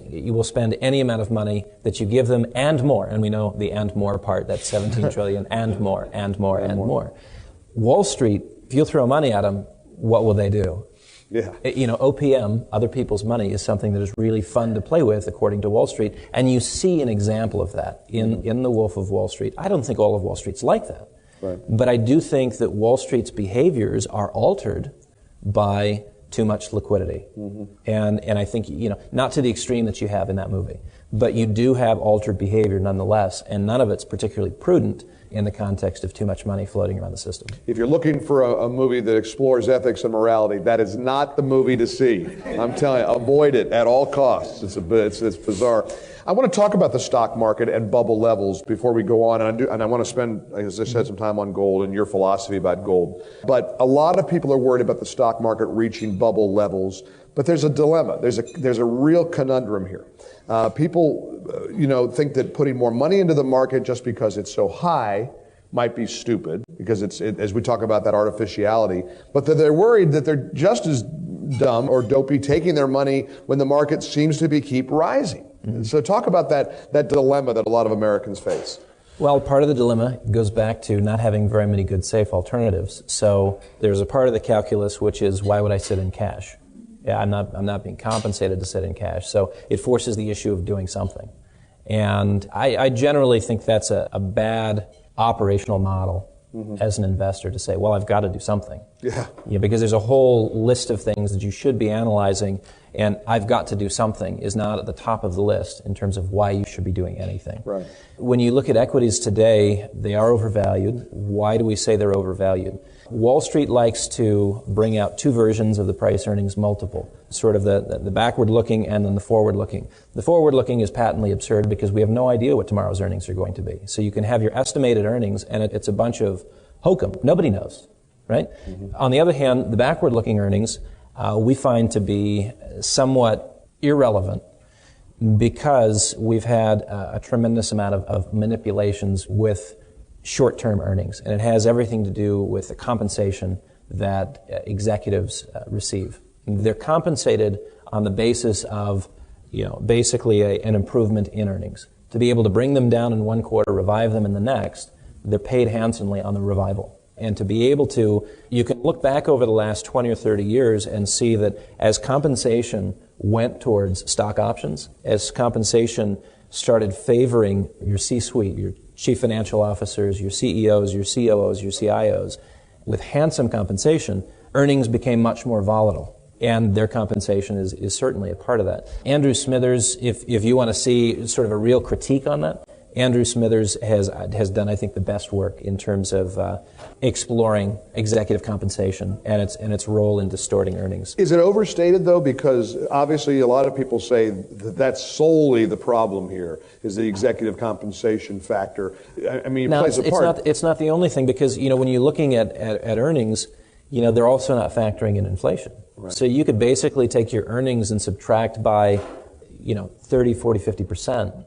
you will spend any amount of money that you give them and more. And we know the and more part, that's 17 trillion and more, and more, and more. Wall Street, if you throw money at them, what will they do? Yeah. OPM, other people's money, is something that is really fun to play with, according to Wall Street. And you see an example of that in The Wolf of Wall Street. I don't think all of Wall Street's like that. Right. But I do think that Wall Street's behaviors are altered by too much liquidity. And I think, not to the extreme that you have in that movie, but you do have altered behavior nonetheless, and none of it's particularly prudent in the context of too much money floating around the system. If you're looking for a movie that explores ethics and morality, that is not the movie to see. I'm telling you, avoid it at all costs. It's bizarre. I want to talk about the stock market and bubble levels before we go on, and I want to spend, as I said, some time on gold and your philosophy about gold. But a lot of people are worried about the stock market reaching bubble levels, but there's a dilemma. There's a real conundrum here. People, think that putting more money into the market just because it's so high might be stupid, because as we talk about that artificiality, but that they're worried that they're just as dumb or dopey taking their money when the market seems to keep rising. So talk about that dilemma that a lot of Americans face. Well, part of the dilemma goes back to not having very many good safe alternatives. So there's a part of the calculus which is, why would I sit in cash? Yeah, I'm not being compensated to sit in cash. So it forces the issue of doing something. And I generally think that's a bad operational model as an investor, to say, well, I've got to do something. Yeah, because there's a whole list of things that you should be analyzing, and I've got to do something is not at the top of the list in terms of why you should be doing anything. Right. When you look at equities today, they are overvalued. Why do we say they're overvalued? Wall Street likes to bring out two versions of the price-earnings multiple, sort of the backward-looking and then the forward-looking. The forward-looking is patently absurd because we have no idea what tomorrow's earnings are going to be. So you can have your estimated earnings, and it's a bunch of hokum. Nobody knows, right? On the other hand, the backward-looking earnings we find to be somewhat irrelevant because we've had a tremendous amount of manipulations with short-term earnings, and it has everything to do with the compensation that executives receive. They're compensated on the basis of, basically an improvement in earnings. To be able to bring them down in one quarter, revive them in the next, they're paid handsomely on the revival. And to be able to, you can look back over the last 20 or 30 years and see that as compensation went towards stock options, as compensation started favoring your C-suite, your chief financial officers, your CEOs, your COOs, your CIOs, with handsome compensation, earnings became much more volatile. And their compensation is certainly a part of that. Andrew Smithers, if you want to see sort of a real critique on that, Andrew Smithers has done, I think, the best work in terms of exploring executive compensation and its role in distorting earnings. Is it overstated, though? Because obviously a lot of people say that that's solely the problem here, is the executive compensation factor. I mean, it plays a part. It's not the only thing, because, when you're looking at earnings, they're also not factoring in inflation. Right. So you could basically take your earnings and subtract by, 30, 40, 50%.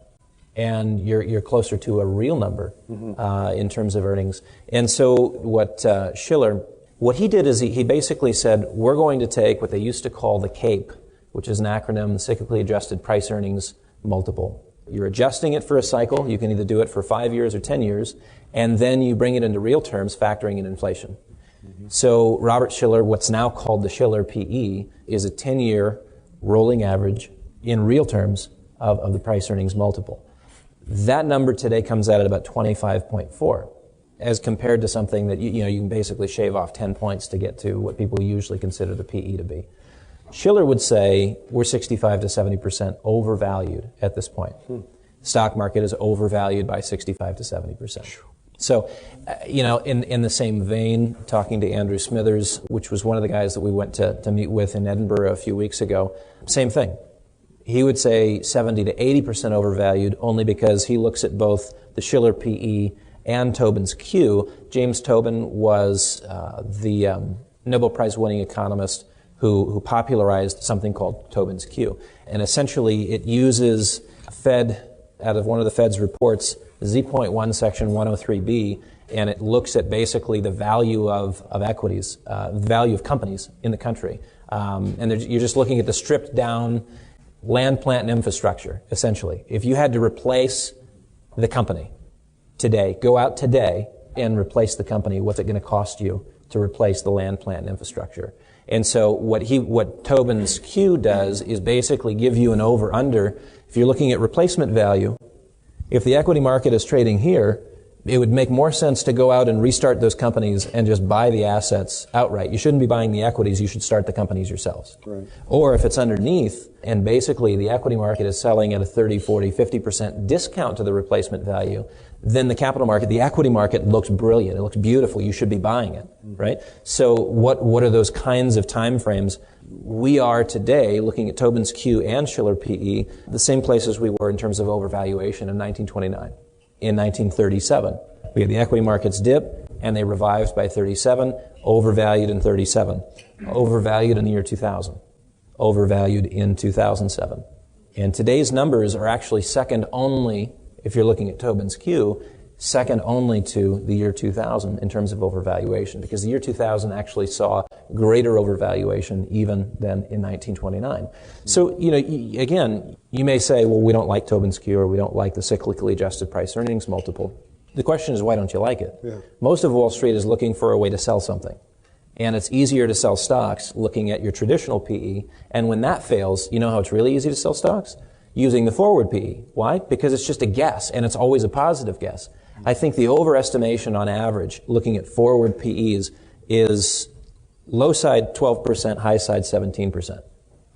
And you're closer to a real number in terms of earnings. And so what Schiller, what he did is he basically said, we're going to take what they used to call the CAPE, which is an acronym, cyclically adjusted price earnings multiple. You're adjusting it for a cycle. You can either do it for 5 years or 10 years, and then you bring it into real terms, factoring in inflation. So Robert Shiller, what's now called the Shiller PE, is a 10-year rolling average in real terms of the price-earnings multiple. That number today comes out at about 25.4, as compared to something that you can basically shave off 10 points to get to what people usually consider the PE to be. Shiller would say we're 65 to 70% overvalued at this point. Stock market is overvalued by 65 to 70%. So, in the same vein, talking to Andrew Smithers, which was one of the guys that we went to meet with in Edinburgh a few weeks ago, same thing. He would say 70 to 80% overvalued only because he looks at both the Shiller PE and Tobin's Q. James Tobin was the Nobel Prize winning economist who popularized something called Tobin's Q. And essentially it uses Fed, out of one of the Fed's reports, Z.1 section 103B, and it looks at basically the value of equities, the value of companies in the country. And you're just looking at the stripped down land, plant, and infrastructure, essentially. If you had to replace the company today, go out today and replace the company, what's it going to cost you to replace the land, plant, and infrastructure? And so what Tobin's Q does is basically give you an over-under. If you're looking at replacement value, if the equity market is trading here, it would make more sense to go out and restart those companies and just buy the assets outright. You shouldn't be buying the equities. You should start the companies yourselves. Right. Or if it's underneath and basically the equity market is selling at a 30, 40, 50% discount to the replacement value, then the capital market, the equity market looks brilliant. It looks beautiful. You should be buying it, right? So what are those kinds of time frames? We are today looking at Tobin's Q and Shiller PE, the same places we were in terms of overvaluation in 1929. In 1937, we had the equity markets dip, and they revived by 37, overvalued in 37, overvalued in the year 2000, overvalued in 2007. And today's numbers are actually second only, if you're looking at Tobin's Q, second only to the year 2000 in terms of overvaluation, because the year 2000 actually saw greater overvaluation even than in 1929. So, again, you may say, well, we don't like Tobin's Q or we don't like the cyclically adjusted price earnings multiple. The question is, why don't you like it? Yeah. Most of Wall Street is looking for a way to sell something. And it's easier to sell stocks looking at your traditional PE. And when that fails, you know how it's really easy to sell stocks? Using the forward PE. Why? Because it's just a guess, and it's always a positive guess. I think the overestimation on average, looking at forward PEs, is low side 12%, high side 17%.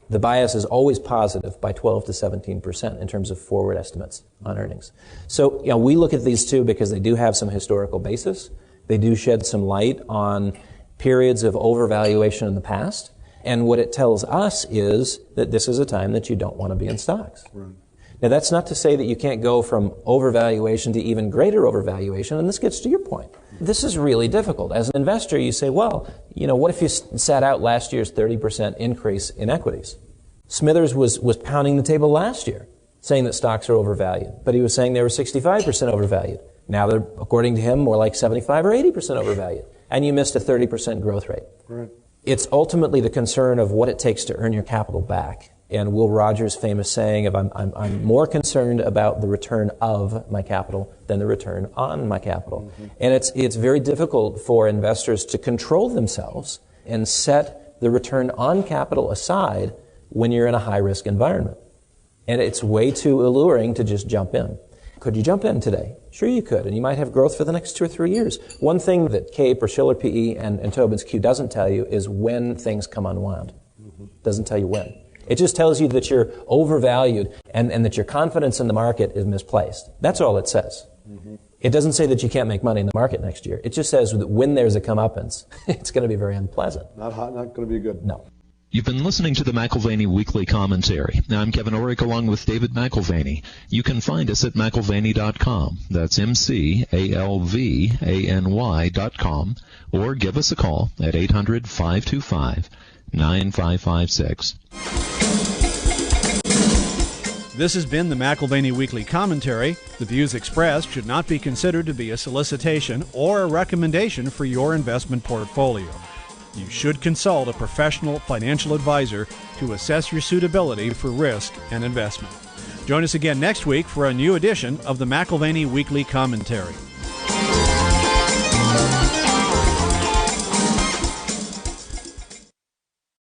The bias is always positive by 12 to 17% in terms of forward estimates on earnings. So, we look at these two because they do have some historical basis. They do shed some light on periods of overvaluation in the past. And what it tells us is that this is a time that you don't want to be in stocks. Right. Now, that's not to say that you can't go from overvaluation to even greater overvaluation, and this gets to your point. This is really difficult. As an investor, you say, well, what if you sat out last year's 30% increase in equities? Smithers was pounding the table last year, saying that stocks are overvalued, but he was saying they were 65% overvalued. Now they're, according to him, more like 75 or 80% overvalued, and you missed a 30% growth rate. Right. It's ultimately the concern of what it takes to earn your capital back. And Will Rogers' famous saying of I'm more concerned about the return of my capital than the return on my capital. Mm-hmm. And it's very difficult for investors to control themselves and set the return on capital aside when you're in a high-risk environment. And it's way too alluring to just jump in. Could you jump in today? Sure you could, and you might have growth for the next 2 or 3 years. One thing that CAPE or Shiller PE and Tobin's Q doesn't tell you is when things come unwound. Mm-hmm. Doesn't tell you when. It just tells you that you're overvalued and that your confidence in the market is misplaced. That's all it says. Mm-hmm. It doesn't say that you can't make money in the market next year. It just says that when there's a comeuppance, it's going to be very unpleasant. Not going to be good. No. You've been listening to the McAlvany Weekly Commentary. I'm Kevin Ulrich along with David McAlvany. You can find us at McAlvany.com. That's McAlvany.com. Or give us a call at 800-525-9556. This has been the McAlvany Weekly Commentary. The views expressed should not be considered to be a solicitation or a recommendation for your investment portfolio. You should consult a professional financial advisor to assess your suitability for risk and investment. Join us again next week for a new edition of the McAlvany Weekly Commentary.